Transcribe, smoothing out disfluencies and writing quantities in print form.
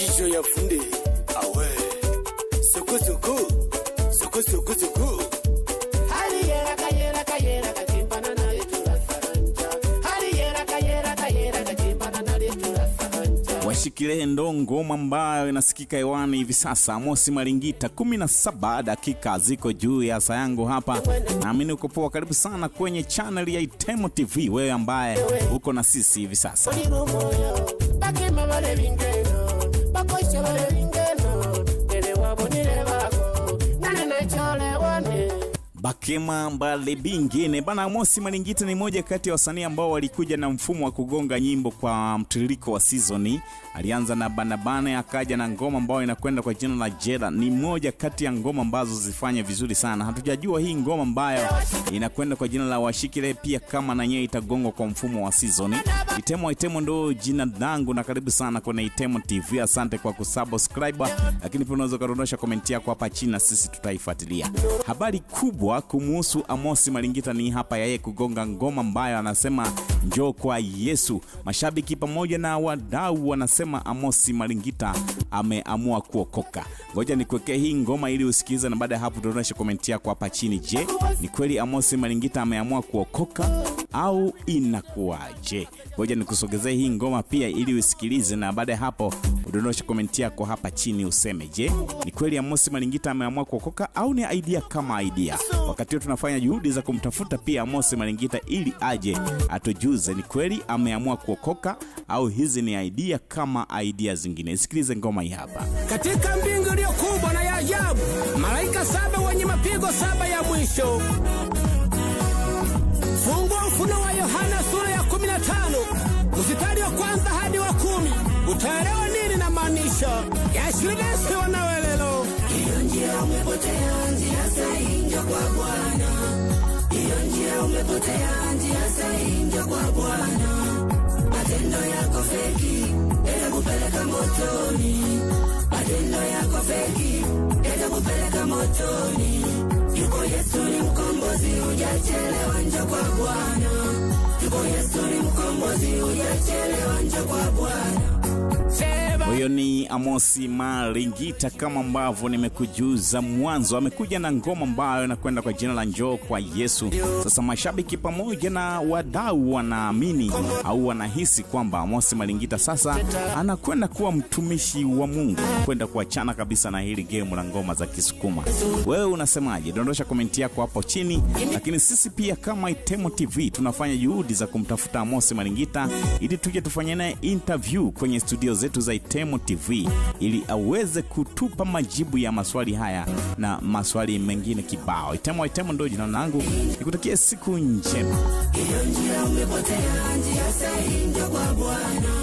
Kicho ya funde awe suku suku suku suku suku hali yera kayera kakimbana na letura faranja hali yera kayera kakimbana na letura faranja. Washikilie ndo ngoma ambayo inasikika hewani hivi sasa. Amosi Malingita 17 dakika ziko juu ya saa yangu hapa. Naamini uko poa, karibu sana kwenye channel ya Itemo TV wewe ambaye uko na sisi hivi sasa. Bakema mbale bingine bana. Amosi Malingita ni moja kati ya wasanii ambao walikuja na mfumo wa kugonga nyimbo kwa mtiririko wa seasoni. Alianza na Banabana, akaja na ngoma ambayo inakwenda kwa jina la Jela. Ni moja kati ya ngoma ambazo zifanya vizuri sana. Hatujajua hii ngoma ambayo inakwenda kwa jina la Washikile pia kama na yeye itagongwa kwa mfumo wa seasoni. Itemo ndo jina langu na karibu sana kwenye Itemo TV. Asante kwa kusubscribe, lakini pia unaweza kudondosha comment yako hapa chini na sisi tutaifuatilia. Habari kubwa kumuhusu Amosi Malingita ni hapa yeye kugonga ngoma ambayo anasema njoo kwa Yesu. Mashabiki pamoja na wadau wanasema Amosi Malingita ameamua kuokoka. Ngoja nikuwekee hii ngoma ili usikize na baada ya hapo dondosha comment yako hapa chini. Je, ni kweli Amosi Malingita ameamua kuokoka au inakuaje? Ngoja nikusogezee hii ngoma pia ili usikilize na baada ya hapo udondosha comment yako hapa chini useme je, ni kweli Amosi Malingita ameamua kuokoka au ni idea kama idea? Wakati tunafanya juhudi za kumtafuta pia Amosi Malingita ili aje atujuze ni kweli ameamua kuokoka au hizi ni idea kama idea zingine. Sikilize ngoma hii hapa. Katika mbingu iliyo kubwa na ya ajabu, malaika 7 wenye mapigo 7 ya mwisho. Fungua Ufunuo wa Yohana sura ya 15 mstari wa kwanza hadi wa 10. Utaelewa nini na maanisha Yesu wanawelelo. Hiyo njia umepotea, njia sahihi njoo kwa Bwana. Hiyo njia umepotea, njia sahihi njoo kwa Bwana. Matendo yako feki yatakupeleka motoni. Matendo yako feki yatakupeleka motoni. Yuko Yesu ni mkombozi, hujachelewa njoo kwa Bwana. Yuko Yesu ni mkombozi, hujachelewa njoo kwa Bwana. Huyo ni Amosi Malingita kama ambavyo nimekujuza mwanzo. Amekuja na ngoma ambayo inakwenda kwa jina la njoo kwa Yesu. Sasa mashabiki pamoja na wadau wanaamini au wanahisi kwamba Amosi Malingita sasa anakwenda kuwa mtumishi wa Mungu, kwenda kuachana kabisa na hili game la ngoma za Kisukuma. Wewe unasemaje? Dondosha comment yako hapo chini. Lakini sisi pia kama Itemo TV tunafanya juhudi za kumtafuta Amosi Malingita ili tuje tufanye naye interview kwenye studio zetu za Itemo TV ili aweze kutupa majibu ya maswali haya na maswali mengine kibao. Itemo ndo jina langu. Nikutakia siku njema. Hiyo njia umepotea, njia sahihi njoo kwa Bwana.